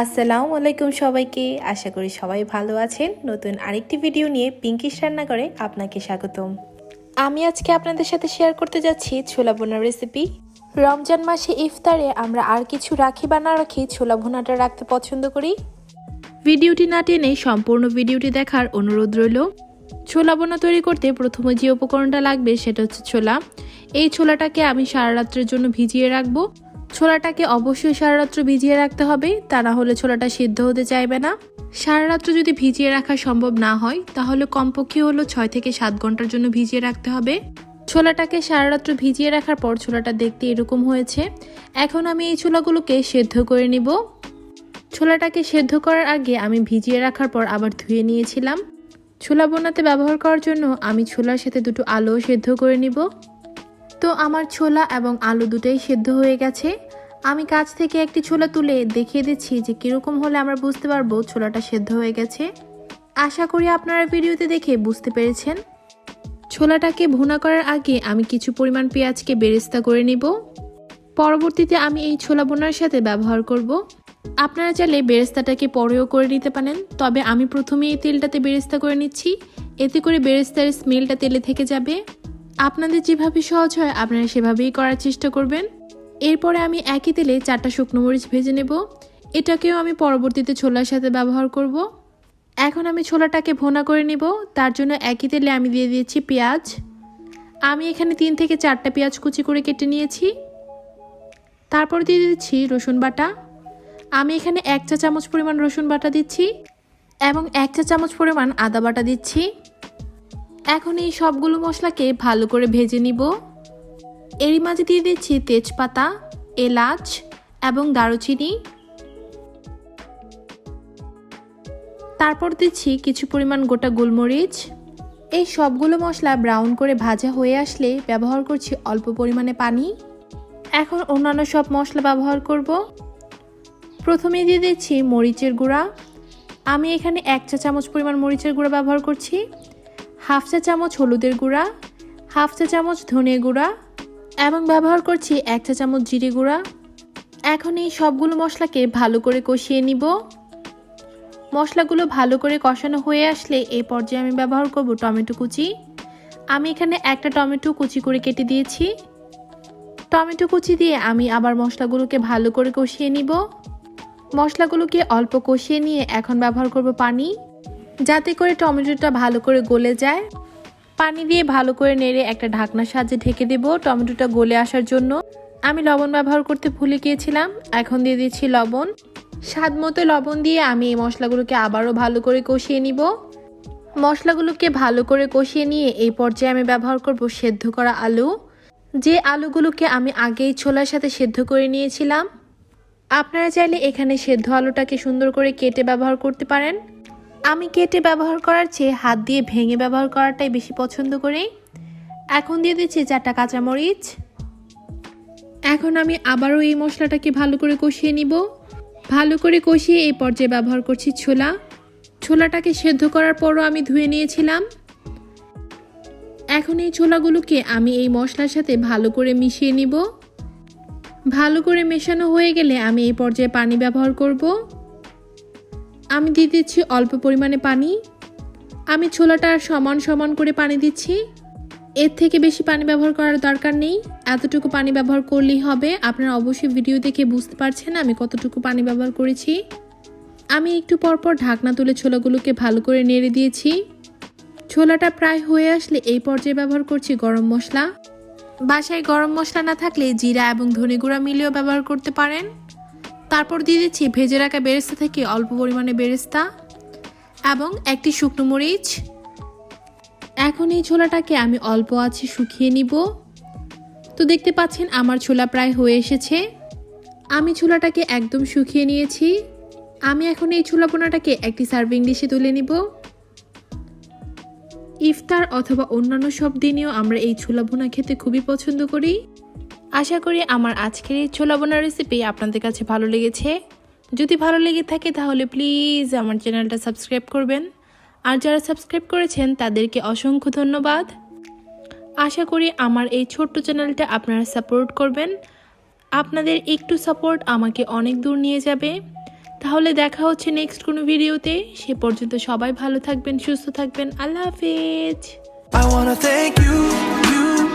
আসসালামু আলাইকুম সবাইকে। আশা করি সবাই ভালো আছেন। নতুন আরেকটি ভিডিও নিয়ে পিঙ্কিশ রান্না করে আপনাকে স্বাগতম। আমি আজকে আপনাদের সাথে শেয়ার করতে যাচ্ছি ছোলা ভুনার রেসিপি। রমজান মাসে ইফতারে আমরা আর কিছু রাখি বা না রাখি ছোলা ভুনাটা রাখতে পছন্দ করি। ভিডিওটি না টেনে সম্পূর্ণ ভিডিওটি দেখার অনুরোধ রইল। ছোলা ভুনা তৈরি করতে প্রথমে যে উপকরণটা লাগবে সেটা হচ্ছে ছোলা। এই ছোলাটাকে আমি সারা রাত্রের জন্য ভিজিয়ে রাখবো। ছোলাটাকে অবশ্যই সারা রাত্র ভিজিয়ে রাখতে হবে, তা না হলে ছোলাটা সিদ্ধ হতে চাইবে না। সারা রাত্র যদি ভিজিয়ে রাখা সম্ভব না হয় তাহলে কমপক্ষে হলো 6 থেকে 7 ঘন্টার জন্য ভিজিয়ে রাখতে হবে। ছোলাটাকে সারা রাত্র ভিজিয়ে রাখার পর ছোলাটা দেখতে এরকম হয়েছে। এখন আমি এই ছোলাগুলোকে সেদ্ধ করে নিব। ছোলাটাকে সেদ্ধ করার আগে আমি ভিজিয়ে রাখার পর আবার ধুয়ে নিয়েছিলাম। ছোলা বোনাতে ব্যবহার করার জন্য আমি ছোলার সাথে দুটো আলুও সেদ্ধ করে নিব। তো আমার ছোলা এবং আলু দুটোই সেদ্ধ হয়ে গেছে। আমি কাছ থেকে একটি ছোলা তুলে দেখিয়ে দিচ্ছি যে কীরকম হলে আমরা বুঝতে পারবো ছোলাটা সেদ্ধ হয়ে গেছে। আশা করি আপনারা ভিডিওতে দেখে বুঝতে পেরেছেন। ছোলাটাকে ভুনা করার আগে আমি কিছু পরিমাণ পেঁয়াজকে বেরেস্তা করে নিব। পরবর্তীতে আমি এই ছোলা বোনার সাথে ব্যবহার করব। আপনারা চাইলে বেরেস্তাটাকে পরেও করে নিতে পারেন, তবে আমি প্রথমে এই তেলটাতে বেরেস্তা করে নিচ্ছি। এতে করে বেরেস্তার স্মেলটা তেলে থেকে যাবে। আপনাদের যেভাবে সহজ হয় আপনারা সেভাবেই করার চেষ্টা করবেন। এরপরে আমি একই তেলে 4টা শুকনো মরিচ ভেজে নেব। এটাকেও আমি পরবর্তীতে ছোলার সাথে ব্যবহার করব। এখন আমি ছোলাটাকে ভুনা করে নেব। তার জন্য একই তেলে আমি দিয়ে দিয়েছি পেঁয়াজ। আমি এখানে 3 থেকে 4টা পেঁয়াজ কুচি করে কেটে নিয়েছি। তারপর দিয়ে দিচ্ছি রসুন বাটা। আমি এখানে 1 চা চামচ পরিমাণ রসুন বাটা দিচ্ছি এবং 1 চা চামচ পরিমাণ আদা বাটা দিচ্ছি। এখন এই সবগুলো মশলাকে ভালো করে ভেজে নিব। এরই মাঝে দিয়ে দিচ্ছি তেজপাতা, এলাচ এবং দারুচিনি। তারপর দিচ্ছি কিছু পরিমাণ গোটা গোলমরিচ। এই সবগুলো মশলা ব্রাউন করে ভাজা হয়ে আসলে ব্যবহার করছি অল্প পরিমাণে পানি। এখন অন্যান্য সব মশলা ব্যবহার করব। প্রথমে দিয়ে দিচ্ছি মরিচের গুঁড়া। আমি এখানে 1 চা চামচ পরিমাণ মরিচের গুঁড়া ব্যবহার করছি। 1/2 চা চামচ হলুদের গুঁড়া, 1/2 চা চামচ ধনে গুঁড়া এবং ব্যবহার করছি 1 চা চামচ জিরে গুঁড়া। এখন এই সবগুলো মশলাকে ভালো করে কষিয়ে নিব। মশলাগুলো ভালো করে কষানো হয়ে আসলে এই পর্যায়ে আমি ব্যবহার করব টমেটো কুচি। আমি এখানে একটা টমেটো কুচি করে কেটে দিয়েছি। টমেটো কুচি দিয়ে আমি আবার মশলাগুলোকে ভালো করে কষিয়ে নিব। মশলাগুলোকে অল্প কষিয়ে নিয়ে এখন ব্যবহার করব পানি, যাতে করে টমেটোটা ভালো করে গলে যায়। পানি দিয়ে ভালো করে নেড়ে একটা ঢাকনার সাহায্যে ঢেকে দেব টমেটোটা গলে আসার জন্য। আমি লবণ ব্যবহার করতে ভুলে গিয়েছিলাম। এখন দিয়ে দিচ্ছি লবণ। স্বাদ মতো লবণ দিয়ে আমি এই মশলাগুলোকে আবারও ভালো করে কষিয়ে নিব। মশলাগুলোকে ভালো করে কষিয়ে নিয়ে এই পর্যায়ে আমি ব্যবহার করব সেদ্ধ করা আলু। যে আলুগুলোকে আমি আগেই ছোলার সাথে সেদ্ধ করে নিয়েছিলাম। আপনারা চাইলে এখানে সেদ্ধ আলুটাকে সুন্দর করে কেটে ব্যবহার করতে পারেন। আমি কেটে ব্যবহার করার চেয়ে হাত দিয়ে ভেঙে ব্যবহার করাটাই বেশি পছন্দ করি। এখন দিয়ে দিচ্ছি 4টা কাঁচামরিচ। এখন আমি আবারও এই মশলাটাকে ভালো করে কষিয়ে নিব। ভালো করে কষিয়ে এই পর্যায়ে ব্যবহার করছি ছোলা। ছোলাটাকে সেদ্ধ করার পরও আমি ধুয়ে নিয়েছিলাম। এখন এই ছোলাগুলোকে আমি এই মশলার সাথে ভালো করে মিশিয়ে নিব। ভালো করে মেশানো হয়ে গেলে আমি এই পর্যায়ে পানি ব্যবহার করব। আমি দিয়ে দিচ্ছি অল্প পরিমাণে পানি। আমি ছোলাটা সমান সমান করে পানি দিচ্ছি। এর থেকে বেশি পানি ব্যবহার করার দরকার নেই, এতটুকু পানি ব্যবহার করলেই হবে। আপনারা অবশ্যই ভিডিও দেখে বুঝতে পারছেন আমি কতটুকু পানি ব্যবহার করেছি। আমি একটু পরপর ঢাকনা তুলে ছোলাগুলোকে ভালো করে নেড়ে দিয়েছি। ছোলাটা প্রায় হয়ে আসলে এই পর্যায়ে ব্যবহার করছি গরম মশলা। বাসায় গরম মশলা না থাকলে জিরা এবং ধনে গুঁড়া মিলিয়েও ব্যবহার করতে পারেন। তারপর দিয়ে দিচ্ছি ভেজে রাখা বেরেস্তা থেকে অল্প পরিমাণে বেরেস্তা এবং একটি শুকনো মরিচ। এখন এই ছোলাটাকে আমি অল্প আঁচে শুকিয়ে নিব। তো দেখতে পাচ্ছেন আমার ছোলা প্রায় হয়ে এসেছে। আমি ছোলাটাকে একদম শুকিয়ে নিয়েছি। আমি এখন এই ছোলা ভুনাটাকে একটি সার্ভিং ডিশে তুলে নিব। ইফতার অথবা অন্যান্য সব দিনেও আমরা এই ছোলা ভুনা খেতে খুবই পছন্দ করি। আশা করি আমার আজকের এই ছোলা ভুনা রেসিপি আপনাদের কাছে ভালো লেগেছে। যদি ভালো লেগে থাকে তাহলে প্লিজ আমার চ্যানেলটা সাবস্ক্রাইব করবেন। আর যারা সাবস্ক্রাইব করেছেন তাদেরকে অসংখ্য ধন্যবাদ। আশা করি আমার এই ছোট্ট চ্যানেলটা আপনারা সাপোর্ট করবেন। আপনাদের একটু সাপোর্ট আমাকে অনেক দূর নিয়ে যাবে। তাহলে দেখা হচ্ছে নেক্সট কোনো ভিডিওতে। সে পর্যন্ত সবাই ভালো থাকবেন, সুস্থ থাকবেন। আল্লাহ হাফেজ। I wanna thank you, you